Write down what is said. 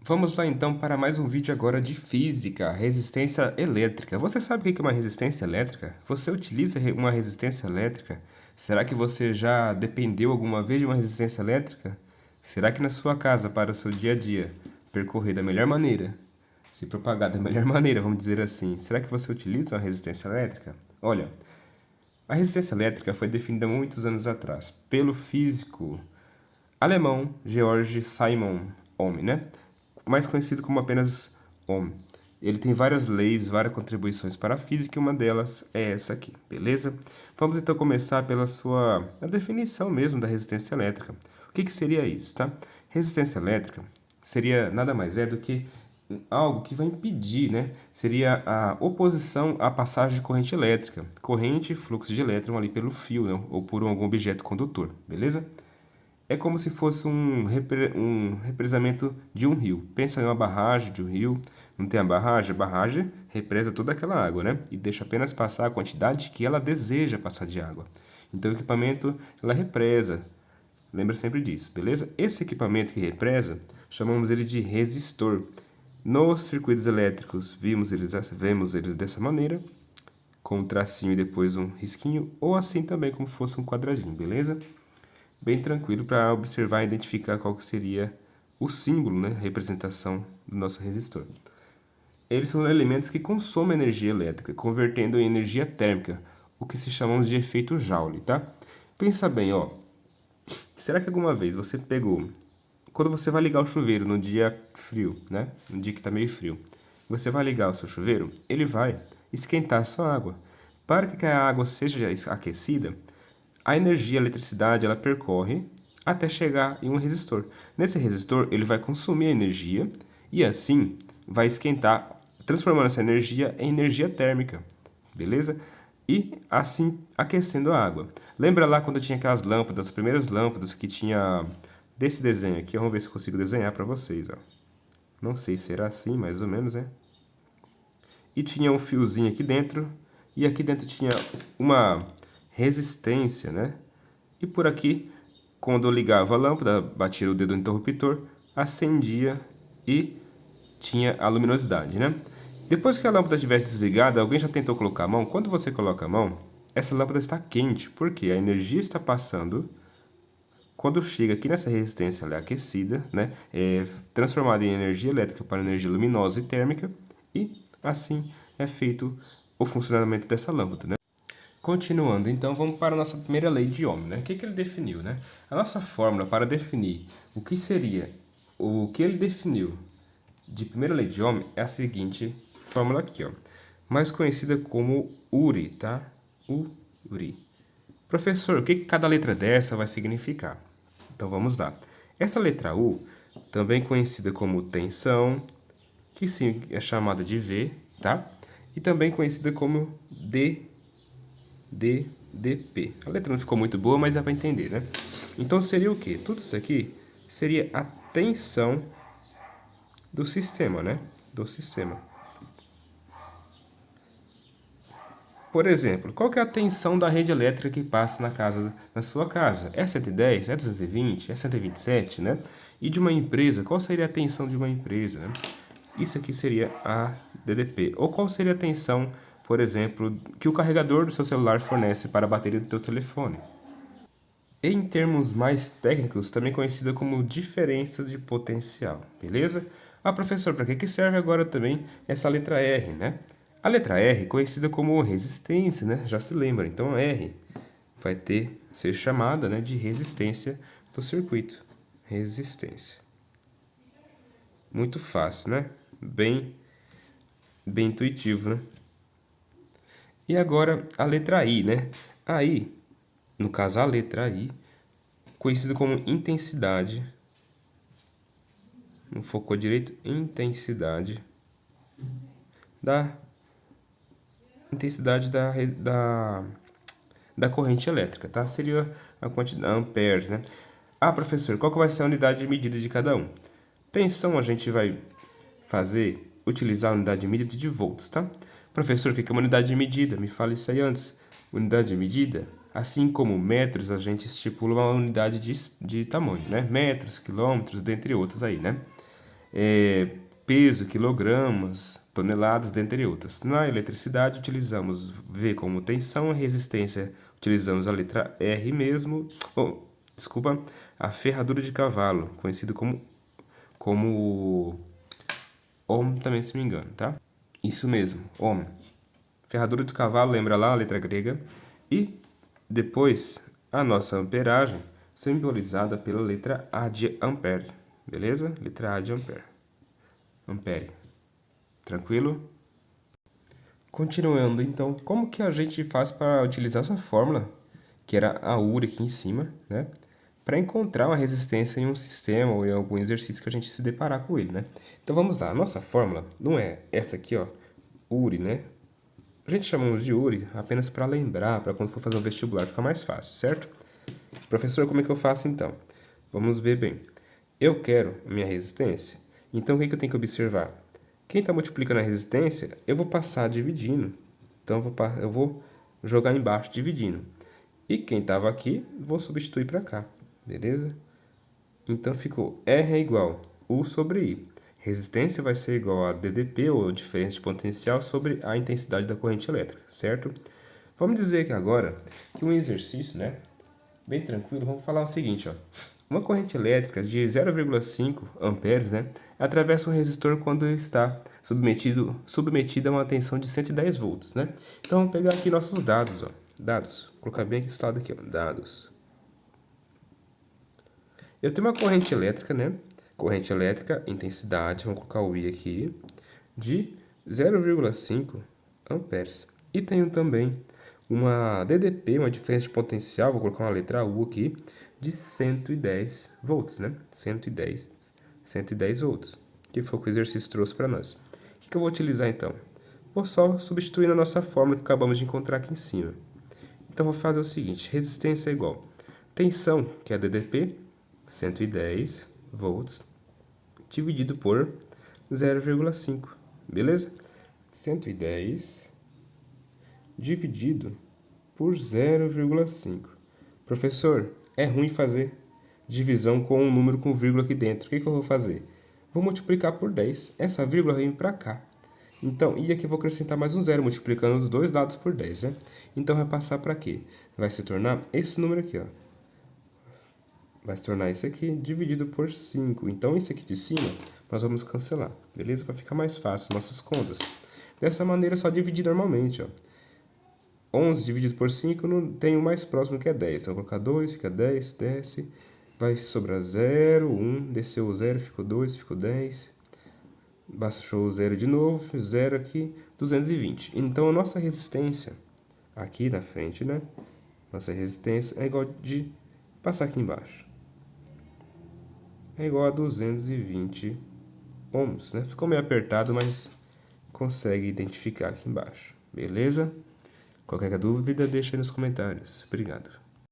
Vamos lá então para mais um vídeo agora de física, resistência elétrica. Você sabe o que é uma resistência elétrica? Você utiliza uma resistência elétrica? Será que você já dependeu alguma vez de uma resistência elétrica? Será que na sua casa, para o seu dia a dia, percorrer da melhor maneira, se propagar da melhor maneira, vamos dizer assim, será que você utiliza uma resistência elétrica? Olha, a resistência elétrica foi definida muitos anos atrás pelo físico alemão Georg Simon Ohm, né? Mais conhecido como apenas Ohm. Ele tem várias leis, várias contribuições para a física e uma delas é essa aqui, beleza? Vamos então começar pela a definição mesmo da resistência elétrica. O que seria isso, tá? Resistência elétrica seria nada mais do que algo que vai impedir, né? Seria a oposição à passagem de corrente elétrica, corrente e fluxo de elétron ali pelo fio, né? Ou por algum objeto condutor, beleza? É como se fosse um represamento de um rio. Pensa em uma barragem de um rio, não tem a barragem represa toda aquela água, né? E deixa apenas passar a quantidade que ela deseja passar de água. Então o equipamento, ela represa. Lembra sempre disso, beleza? Esse equipamento que represa, chamamos ele de resistor. Nos circuitos elétricos, vemos eles dessa maneira, com um tracinho e depois um risquinho, ou assim também como fosse um quadradinho, beleza? Bem tranquilo para observar e identificar qual que seria o símbolo, né, a representação do nosso resistor. Eles são elementos que consomem energia elétrica, convertendo em energia térmica, o que se chamamos de efeito Joule, tá? Pensa bem, ó. Será que alguma vez você pegou, quando você vai ligar o chuveiro no dia frio, né? No dia que está meio frio, você vai ligar o seu chuveiro, ele vai esquentar a sua água. Para que a água seja aquecida, a energia, a eletricidade, ela percorre até chegar em um resistor. Nesse resistor, ele vai consumir energia e assim vai esquentar, transformando essa energia em energia térmica, beleza? E assim aquecendo a água. Lembra lá quando tinha aquelas lâmpadas, as primeiras lâmpadas que tinha desse desenho aqui? Vamos ver se eu consigo desenhar para vocês, ó. Não sei se será assim, mais ou menos, né? E tinha um fiozinho aqui dentro, e aqui dentro tinha uma resistência, né? E por aqui, quando eu ligava a lâmpada, batia o dedo no interruptor, acendia e tinha a luminosidade, né? Depois que a lâmpada estivesse desligada, alguém já tentou colocar a mão? Quando você coloca a mão, essa lâmpada está quente, porque a energia está passando. Quando chega aqui nessa resistência, ela é aquecida, né? É transformada em energia elétrica para energia luminosa e térmica, e assim é feito o funcionamento dessa lâmpada, né? Continuando, então, vamos para a nossa primeira lei de Ohm, né? O que ele definiu, né? A nossa fórmula para definir o que seria o que ele definiu de primeira lei de Ohm é a seguinte fórmula aqui, ó, mais conhecida como URI, tá? URI. Professor, o que cada letra dessa vai significar? Então vamos lá. Essa letra U, também conhecida como tensão, que sim é chamada de V, tá? E também conhecida como DP. A letra não ficou muito boa, mas dá para entender, né? Então seria o quê? Tudo isso aqui seria a tensão do sistema, né? Do sistema. Por exemplo, qual que é a tensão da rede elétrica que passa na sua casa? É 110? É 220? É 127, né? E de uma empresa, qual seria a tensão de uma empresa, né? Isso aqui seria a DDP. Ou qual seria a tensão, por exemplo, que o carregador do seu celular fornece para a bateria do seu telefone? Em termos mais técnicos, também conhecida como diferença de potencial, beleza? Ah, professor, para que serve agora também essa letra R, né? A letra R, conhecida como resistência, né? Já se lembra, então R vai ser chamada, né, de resistência do circuito. Resistência. Muito fácil, né? Bem intuitivo, né? E agora a letra I, né? A I, no caso a letra I, conhecida como intensidade. Não focou direito? Da intensidade da corrente elétrica, tá? Seria a quantidade amperes, né? Ah, professor, qual que vai ser a unidade de medida de cada um? Tensão a gente vai utilizar a unidade de medida de volts, tá? Professor, o que é uma unidade de medida? Me fala isso aí antes. Unidade de medida, assim como metros, a gente estipula uma unidade de tamanho, né? Metros, quilômetros, dentre outros aí, né? peso, quilogramas, toneladas, dentre outras. Na eletricidade, utilizamos V como tensão, a resistência, utilizamos a letra R mesmo, desculpa, a ferradura de cavalo, conhecido como ohm também, se me engano, tá? Isso mesmo, ohm. Ferradura de cavalo, lembra lá a letra grega. E depois, a nossa amperagem, simbolizada pela letra A de ampere, beleza? Letra A de ampere. Ampere. Tranquilo? Continuando, então, como que a gente faz para utilizar essa fórmula, que era a URI aqui em cima, né? Para encontrar uma resistência em um sistema ou em algum exercício que a gente se deparar com ele, né? Então vamos lá, a nossa fórmula não é essa aqui, ó, URI, né? A gente chamamos de URI apenas para lembrar, para quando for fazer um vestibular ficar mais fácil, certo? Professor, como é que eu faço então? Vamos ver bem. Eu quero minha resistência, então o que eu tenho que observar? Quem está multiplicando a resistência, eu vou passar dividindo. Então eu vou jogar embaixo dividindo. E quem estava aqui, vou substituir para cá, beleza? Então ficou R é igual U sobre I. Resistência vai ser igual a DDP, ou diferença de potencial, sobre a intensidade da corrente elétrica, certo? Vamos dizer que agora, que um exercício, né? Bem tranquilo, vamos falar o seguinte, ó. Uma corrente elétrica de 0,5 amperes, né, atravessa um resistor quando está submetido a uma tensão de 110 volts, né? Então vamos pegar aqui nossos dados, ó. Dados. Vou colocar bem aqui esse lado aqui, ó. Dados. Eu tenho uma corrente elétrica, né? Corrente elétrica, intensidade, vamos colocar o I aqui, de 0,5 amperes. E tenho também uma DDP, uma diferença de potencial, vou colocar uma letra U aqui, de 110 volts, né? 110 volts, que foi o que o exercício trouxe para nós. O que eu vou utilizar então? Vou só substituir na nossa fórmula que acabamos de encontrar aqui em cima. Então vou fazer o seguinte, resistência é igual tensão, que é a DDP, 110 volts, dividido por 0,5, beleza? 110 dividido por 0,5. Professor, é ruim fazer divisão com um número com vírgula aqui dentro. O que eu vou fazer? Vou multiplicar por 10. Essa vírgula vem para cá. Então, e aqui eu vou acrescentar mais um zero, multiplicando os dois lados por 10, né? Então, vai passar para quê? Vai se tornar esse número aqui, ó. Vai se tornar isso aqui dividido por 5. Então, isso aqui de cima, nós vamos cancelar, beleza? Para ficar mais fácil nossas contas. Dessa maneira, é só dividir normalmente, ó. 11 dividido por 5, não tem o mais próximo que é 10. Então, vou colocar 2, fica 10, desce. Vai sobrar 0, 1, desceu o 0, ficou 2, ficou 10. Baixou o 0 de novo, 0 aqui, 220. Então, a nossa resistência, aqui na frente, né? Nossa resistência é igual de passar aqui embaixo. É igual a 220 ohms, né? Ficou meio apertado, mas consegue identificar aqui embaixo, beleza? Qualquer dúvida, deixa aí nos comentários. Obrigado.